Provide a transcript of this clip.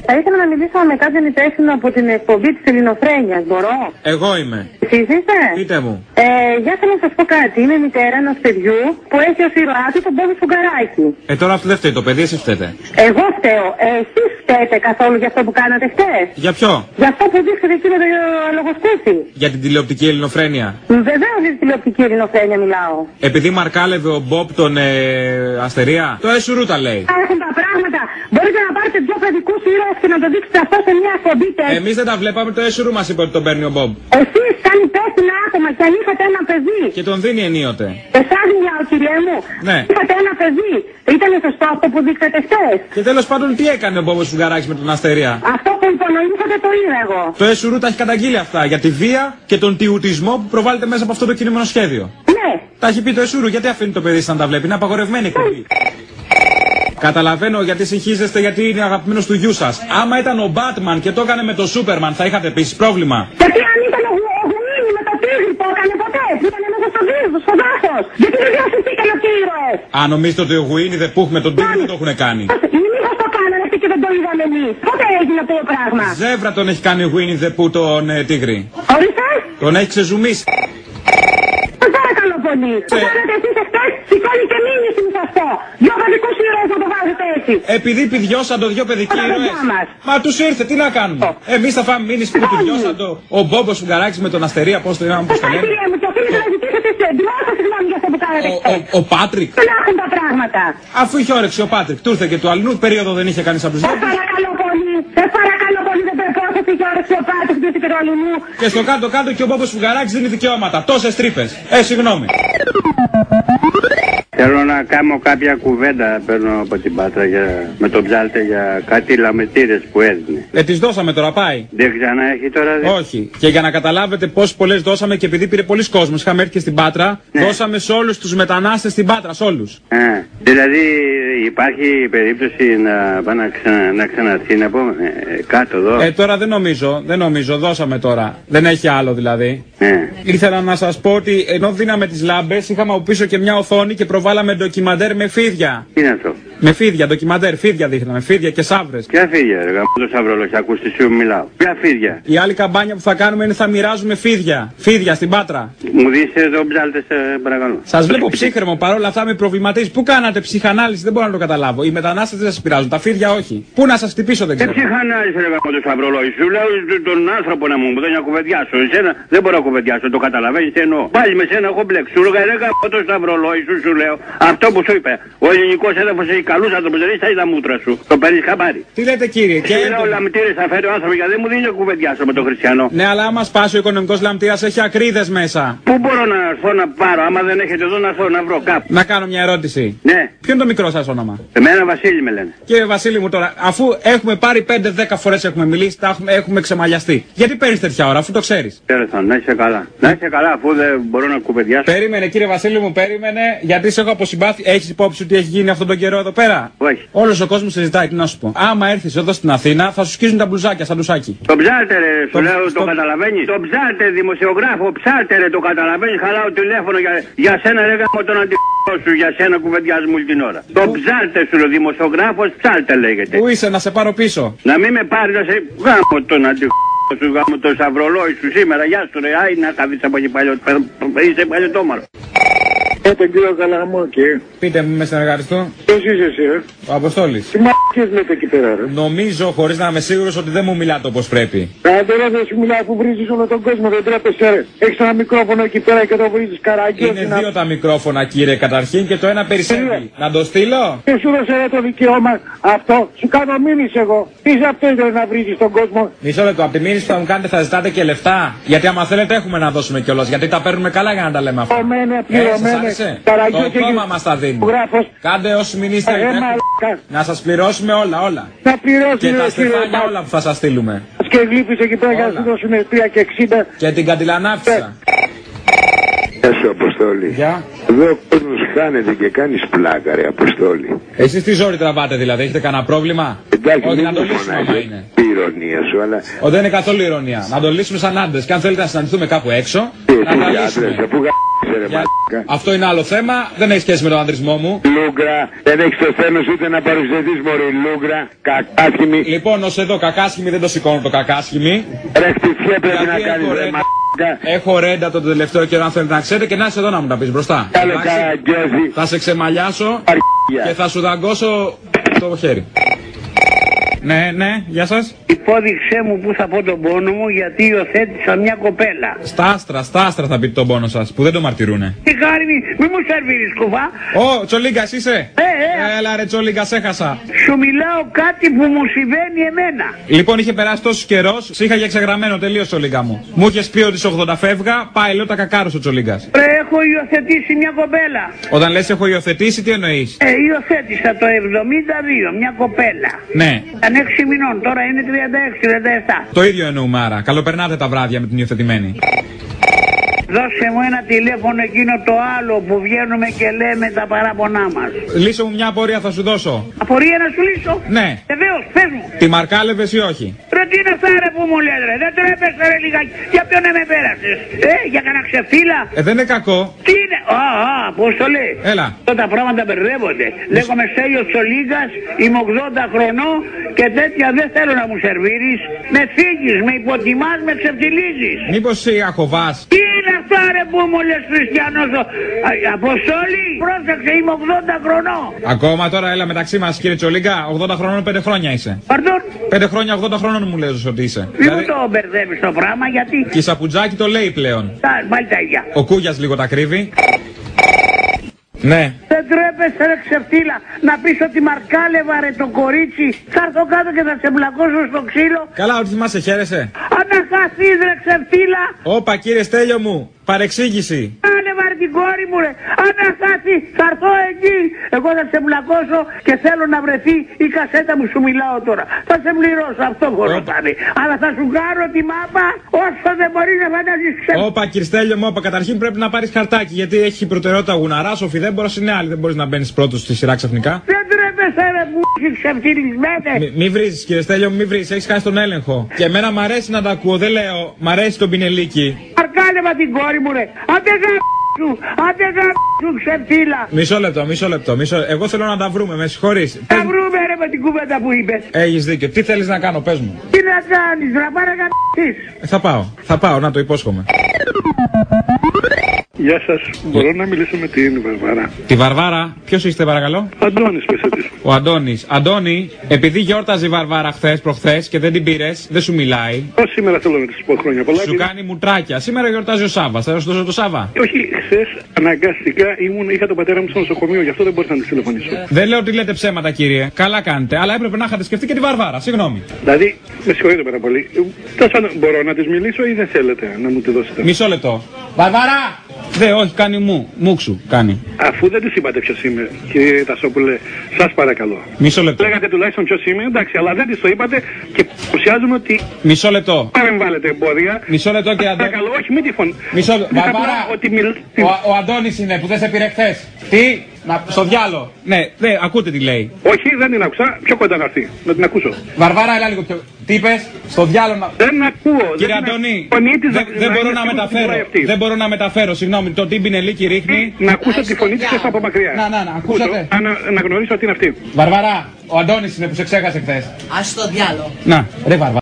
Θα ήθελα να μιλήσω με κάποιον υπεύθυνο από την εκπομπή της Ελληνοφρένειας, μπορώ? Εγώ είμαι. Εσείς είστε? Πείτε μου. Για θέλω να σας πω κάτι. Είμαι μητέρα ενός παιδιού που έχει ως ήρωά του τον Μπόμπο Σφουγγαράκη. Τώρα αυτό δεν φταίει, το παιδί εσείς φταίτε. Εγώ φταίω. Εσείς φταίτε καθόλου για αυτό που κάνατε χτες? Για ποιο? Για αυτό που δείξατε εκεί με το λογοσκούφι. Για την τηλεοπτική ελληνοφρένεια. Βεβαίως για την τηλεοπτική ελληνοφρένεια μιλάω. Επειδή μαρκάλευε ο Μπομπ τον Αστερία, το έσουρου τα λέει. Έχουν τα πράγματα. Μπορείτε να πάρετε δύο παιδικούς ήρωες και να το δείξετε αυτό σε μια εκπομπή. Εμείς δεν τα βλέπαμε, το έσουρου μας είπε ότι τον παίρνει ο Μπομπ. Εσείς σαν υπεύθυνα άτομα και αν είχατε ένα παιδί. Και τον δίνει ενίοτε. Εσάς μιλάω, κύριε μου. Ναι. Είχατε ένα παιδί. Ήταν σωστό αυτό που δείξατε χθες? Και τέλος πάντων τι έκανε ο Μπόμπος Σφουγγαράκης με τον Αστερία? Αυτό που υπονοήσατε το είδα εγώ. Το έσουρου τα έχει καταγγείλει αυτά για τη βία και τον τιουτισμό που προβάλλεται μέσα από αυτό το κινούμενο σχέδιο. Ναι. Τα έχει πει το έσουρου, γιατί αφήνει το παιδί σαν να τα βλέπει? Είναι απαγορευμένη εκπομπή. Καταλαβαίνω γιατί συγχύζεστε, γιατί είναι αγαπημένος του γιού σας. Άμα ήταν ο Batman και το έκανε με το Σούπερμαν, θα είχατε επίσης πρόβλημα. Γιατί αν ήταν ο Γουίνι με το τίγρη, το έκανε ποτέ? Που ήταν μέσα στο δίδυμο, στο δάσος. Γιατί δεν διασυστήκαν αυτοί οι ήρωες? Αν νομίζετε ότι ο Γουίνι δεν πούχ με τον τίγρη δεν το έχουν κάνει. Μήπως το κάνανε αυτοί και δεν το είδαμε εμείς? Πότε έγινε αυτό το πράγμα? Ζεύρα τον έχει κάνει ο Γουίνι δεν πού τον τίγρη. Ορίστε. Τον έχει ξεζουμίσει. Σας παρακαλώ πολύ. Το κάνατε εσείς εχθές, σηκώνει και μήνυση μου σας πω. Δυο παιδικούς ήρωες να το βάζετε έτσι. Επειδή πηδιώσαν το δυο παιδικοί ήρωες. Μα τους ήρθε, τι να κάνουμε? Εμείς θα φάμε μήνυση που πηδιώσαν το ο Μπόμπος Σφουγγαράκης με τον Αστερία, πώς το είπαμε, πώς το λένε. Κύριε μου, και οφείλετε να ζητήσετε δημόσια συγγνώμη για αυτό που κάνατε χθες. Ο Πάτρικ. Δεν έχουν τα πράγματα. Αφού είχε όρεξη ο Πάτρικ, του ήρθε και του αλλού περίοδο δεν είχε κανείς από τους δύο. Παρακαλώ πολύ, παρακαλώ πολύ, δεν πρέπει να είχε όρεξη ο Πάτρικ, του ήρθε και του αλλού. Και στο κάτω-κάτω και ο Μπόμπος Σφουγγαράκης δίνει δικαιώματα. Τόσες τρύπες. Συγγνώμη. Θέλω να κάνω κάποια κουβέντα, παίρνω από την Πάτρα με τον Ψάλτε για κάτι λαμετήρες που έδινε. Τις δώσαμε τώρα, πάει. Δεν ξανά έχει τώρα? Όχι. Και για να καταλάβετε πόσες πολλές δώσαμε και επειδή πήρε πολλοί κόσμος, είχαμε έρθει και στην Πάτρα, δώσαμε σε όλους τους μετανάστες στην Πάτρα, σε όλους. Δηλαδή υπάρχει περίπτωση να πάει να ξαναρθεί, να πούμε, κάτω εδώ? Τώρα δεν νομίζω, δώσαμε τώρα. Δεν έχει άλλο δηλαδή. Ήθελα να σας πω ότι ενώ δίναμε τις λάμπες, είχαμε από πίσω και μια οθόνη και προβάλαμε ντοκιμαντέρ με φίδια. Τι είναι αυτό? Με φίδια, ντοκιμαντέρ, φίδια δείχναμε, φίδια και σαύρες. Ποια φίδια, ρε γαμώ το σαυρολόχι, ακούστε σου μιλάω. Ποια φίδια? Η άλλη καμπάνια που θα κάνουμε είναι θα μοιράζουμε φίδια. Φίδια στην Πάτρα. Μου δεις εδώ Ψάλτε, παρακαλώ. Σας βλέπω ψύχρεμο, παρόλα αυτά με προβληματίζει. Πού κάνατε ψυχανάλυση, δεν μπορώ να το καταλάβω. Οι μετανάστες δεν σας πειράζουν, τα φίδια όχι. Πού να σας χτυπήσω, δεν ξέρω. Ψυχανάλυση, ρε γαμώ το σαυρολόχι, σου λέω τον άνθρωπο να μου δώσει να κουβεντιάσω. Εσένα δεν μπορώ να κουβεντιάσω, το καταλαβαίνεις τι εννοώ. Πάλι με σένα έχω μπλέξει. Σου λέγα ρε γαμώ το σαυρολόχι, σου λέω. Αυτό που σου είπε. Ο ελληνικός έδαφος έχει καλούς άνθρωπους, δεν είσαι τα μούτρα σου. Το παίρνεις χαμπάρι. Τι λέτε κύριε, και λέω λαμπτήρες θα φέρει ο άνθρωπος γιατί δεν μου δίνει να κουβεντιάσω με τον χριστιανό. Ναι, αλλά άμα σπάσει ο οικονομικός λαμπτήρας έχει ακρίδες μέσα. Πού μπορώ να έρθω να πάρω, άμα δεν έχετε εδώ να έρθω να βρω κάπου? Να κάνω μια ερώτηση. Ναι. Ποιο είναι το μικρό σας όνομα? Εμένα Βασίλη με λένε. Κύριε Βασίλη μου τώρα, αφού έχουμε πάρει 5-10 φορές έχουμε μιλήσει, έχουμε ξεμαλιαστεί. Γιατί παίρνεις τέτοια ώρα, αφού το ξέρεις? Τέλος, να είσαι καλά. Να είσαι καλά, αφού δεν μπορώ να κουβεντιάσω. Περίμενε κύριε Βασίλη μου, περίμενε, γιατί σε έχω αποσυμπάθει. Έχεις υπόψη ότι έχει γίνει αυτόν τον καιρό εδώ πέρα? Όχι. Όλος ο κόσμος συζητάει, τι να σου πω. Άμα έρθεις εδώ στην Αθήνα, θα σου σκίζουν τα μπλουζάκια σαν τουσάκι. Το Ψάλτε ρε, σου λέω, το καταλαβαίνεις? Το Ψάλτε, δημοσιογράφο, Ψάλτε ρε, το καταλαβαίνεις? Χαλάω τηλέφωνο για σένα ρε γάμο τον αντιπ***ο σου, για σένα κουβεντιάζουμε όλη την ώρα. Το Ψάλτε σου λέω, δημοσιογράφος Ψάλτε λέγεται. Πού είσαι, να σε πάρω πίσω? Να μην με πάρει, να σε γάμο τον αντιπ***ο σου, γάμο το σαυρολόι σου σήμερα, γεια σου ρε, άι να καθίσεις από εκεί παλιό, είσαι παλιωτόμαρο. Τον κύριο Καλαμόκη. Πείτε μου, με συνεργαριστώ. Ποιος είσαι εσύ, Ο Αποστόλης. Τι μ***ες λέτε εκεί πέρα, ρε? Νομίζω, χωρίς να είμαι σίγουρος, ότι δεν μου μιλάτε όπως πρέπει. Τώρα δεν σου μιλάω που βρίζεις όλο τον κόσμο, δεν τρέπεσαι ρε. Έχεις ένα μικρόφωνο εκεί πέρα και το βρίζεις καραγκιό. Είναι δύο τα μικρόφωνα κύριε καταρχήν και το ένα περισσεύει. Να το στείλω? Και σου δώσε ρε το δικαίωμα αυτό. Σου κάνω μήνυση εγώ. Τι είσαι αυτό να βρίζεις τον κόσμο? Μισό λεπτό, από τη μήνυση που θα μου κάνετε θα ζητάτε και λεφτά. Γιατί άμα θέλετε έχουμε να δώσουμε κιόλας. Γιατί τα παίρνουμε καλά για να τα λέμε αυτά. Πληρωμένε. Το κόμμα μας τα δίνει. Κάντε όσοι μηνύστε να σας πληρώσουμε όλα. Να πληρώσουμε και τα στεφάνια όλα που θα σας στείλουμε. Και γλύφεις εκεί πέρα για να σου δώσουν 3 και 60. Και την καντιλανάφισσα. Γεια σου Αποστόλη. Γεια. Εδώ ο κόσμος χάνεται και κάνεις πλάκα ρε Αποστόλη. Εσείς τι ζόρι τραβάτε δηλαδή, έχετε κανένα πρόβλημα? Εντάξει, Όχι, μην να το μου λύσουμε άμα φωνάζεις. είναι. Η ηρωνία σου, αλλά... Δεν είναι καθόλου ηρωνία. Να το λύσουμε σαν άντρες. Και αν θέλετε να συναντηθούμε κάπου έξω, Εσύ να τα άντρες, λύσουμε. αφού γ***σε ρε μαλάκα. Αυτό είναι άλλο θέμα. Δεν έχει σχέση με τον ανδρισμό μου. Λούγκρα, δεν έχεις το θένος ούτε να παρουσιαστείς μωρή Λούγκρα, κακάσχημη. Λοιπόν, ως εδώ κακάσχημη δεν το σηκώνω το κακάσχημη. Ρε χτυπιέ πρέπει Γιατί να κάνεις έχω ρε ρέντα. μαλάκα. Έχω ρέντα τον τελευταίο καιρό αν θέλετε να ξέρετε και να είσαι εδώ να μου τα πεις μπροστά. Κάλε Εντάξει, καγκιόζη, θα σε ξεμαλιάσω και αρχίδια. θα σου δαγκώσω το χέρι. Ναι, ναι, γεια σας. Υπόδειξέ μου που θα πω τον πόνο μου γιατί υιοθέτησα μια κοπέλα. Στα άστρα θα πείτε τον πόνο σας που δεν το μαρτυρούνε. Τι κάνει, μη μου σερβίρεις κουβά. Ω, Τσολίγκας είσαι. Έλα ρε Τσολίγκα, έχασα. Σου μιλάω κάτι που μου συμβαίνει εμένα. Λοιπόν, είχε περάσει τόσο καιρό, σε είχα για ξεγραμμένο τελείω Τσολίγκα μου. Μου είχε πει ότι σε 80 φεύγα, πάει λέω τα κακάρωσε ο Τσολίγκας. Ρε, έχω υιοθετήσει μια κοπέλα. Όταν λες έχω υιοθετήσει, τι εννοείς? Υιοθέτησα το 72 μια κοπέλα. Ναι, Ήταν 6 μηνών, τώρα είναι 36-37. το ίδιο εννοούμε άρα. Καλοπερνάτε τα βράδια με την υιοθετημένη. Δώσε μου ένα τηλέφωνο εκείνο το άλλο που βγαίνουμε και λέμε τα παράπονά μας. Λύσω μου μια απορία θα σου δώσω. Απορία να σου λύσω. Ναι. Βεβαίως, πες μου. Τη μαρκάλευες ή όχι? Ρε τι είναι αυτά ρε που μου λες ρε, δεν τρέπεσαι ρε λιγάκι. Για ποιον με πέρασες? Για κανένα ξεφύλα? Δεν είναι κακό. Τι είναι? Πώς το λέει? Έλα. Αυτά τα πράγματα μπερδεύονται. Λέγομαι Στέλιος Τσολίγκας, είμαι 80 χρονών και τέτοια δεν θέλω να μου σερβίρεις. Με φύγεις, με υποτιμάς, με ξεφτιλίζεις. Μήπως η αχοβάς? Τι είναι αυτά ρε που μου λες χριστιανός? Αποστόλη, πρόσεξε, είμαι 80 χρονών. Ακόμα τώρα, έλα μεταξύ μας κύριε Τσολίγκα, 80 χρονών 5 χρόνια είσαι. Πардών, 5 χρόνια 80 χρονών μου λες ότι είσαι. μη μου το μπερδεύεις το πράγμα γιατί... Και η Σαπουτζάκη το λέει πλέον. Πάλι τα ίδια. Ο Κούγιας λίγο τα κρύβει. Ναι. Δεν τρέπεσαι ρε ξεφτύλα να πεις ότι μαρκάλευα ρε το κορίτσι. Θα έρθω κάτω και θα σε μπλακώσω στο ξύλο. Καλά, ότι θυμάσαι, χαίρεσαι. Αναχαθείς ρε ξεφτύλα. Όπα κύριε Στέλιο μου, παρεξήγηση. Κάλευα ρε την κόρη μου ρε. Αναχάθη, θα έρθω εκεί. Εγώ θα σε μπλακώσω και θέλω να βρεθεί η κασέτα μου, σου μιλάω τώρα. Θα σε πληρώσω, αυτό χωρώ πάλι. Αλλά θα σου κάνω τη μάπα όσο δεν μπορεί να φαντάζεις ξεφτύλα. Όπα κύριε Στέλιο μου, όπα καταρχήν πρέπει να πάρεις χαρτάκι γιατί έχει προτεραιότητα γουναράς, ο Φιδέμπορος είναι άλλη, δεν μπορείς να μπαίνεις πρώτος στη σειρά ξαφνικά. Δεν τρέπεσαι ρε που έχει ξεφτυλισμένε. Μη βρίζεις κύριε Στέλιο μου, μη βρίζεις, έχεις χάσει τον έλεγχο. Και εμένα μ' αρέσει να τα ακούω, δεν λέω, μ' αρέσει τον πινελίκι. Αρκάλευα την κόρη μου ρε. Άντε σου ξεφτύλα. Μισό λεπτό. Εγώ θέλω να τα βρούμε, με συγχωρείς. Θα βρούμε ρε με την κουβέντα που είπες. Έχεις δίκιο. Τι θέλεις να κάνω, πες μου. Τι να κάνεις, να πάρε γαμπήσεις. Θα πάω, να το υπόσχομαι. Γεια σας, μπορώ να μιλήσω με την Βαρβάρα? Τη Βαρβάρα, ποιος είστε παρακαλώ? Αντώνης, πέστε της. Ο Αντώνης. Αντώνη, επειδή γιόρταζε η Βαρβάρα προχθές και δεν την πήρες, δεν σου μιλάει. Σήμερα θέλω να της πω χρόνια πολλά. Σου κάνει μουτράκια. Σήμερα γιορτάζει ο Σάββας. Θα σου δώσω το Σάββα. Όχι, χθες αναγκαστικά είχα τον πατέρα μου στο νοσοκομείο, γι' αυτό δεν μπορούσα να της τηλεφωνήσω. Δεν λέω ότι λέτε ψέματα, κύριε. Καλά κάνετε. Αλλά έπρεπε να είχατε σκεφτεί και τη Βαρβάρα. Συγγνώμη. Δηλαδή, με συγχωρείτε πάρα πολύ. Μπορώ να της μιλήσω ή δεν θέλετε να μου τη δώσετε? Μισό λεπτό. Βαρβάρα! Όχι, κάνει μουξου. Κάνει. Αφού δεν της είπατε ποιος είμαι, κύριε Τασόπουλε, σας παρακαλώ. Μισό λεπτό. Λέγατε τουλάχιστον ποιος είμαι, εντάξει, αλλά δεν της το είπατε και παρουσιάζουμε ότι Μισό λεπτό. παρεμβάλλετε εμπόδια. Μισό λεπτό και Αντώνη. Παρακαλώ, όχι, μην τη φωνή. Μισό λεπτό. Βαρβάρα! Ο Αντώνης είναι που δεν σε πήρε χθες. Τι? Στο διάλο. Ναι, ακούτε τι λέει. Όχι, δεν την άκουσα. Πιο κοντά να έρθει. Να την ακούσω. Βαρβάρα, έλα λίγο πιο. Τι είπες? Στο διάλο να. Δεν ακούω. Κύριε Αντώνη, δεν μπορώ να μεταφέρω. Συγγνώμη, το τι πινελίκι ρίχνει. Να ακούσω τη φωνή της από μακριά. Να, ακούσατε. Να γνωρίσω ότι είναι αυτή. Βαρβάρα, ο Αντώνης είναι που σε ξέχασε χθες. Ας το διάλο. Να, ρε Βαρβάρα.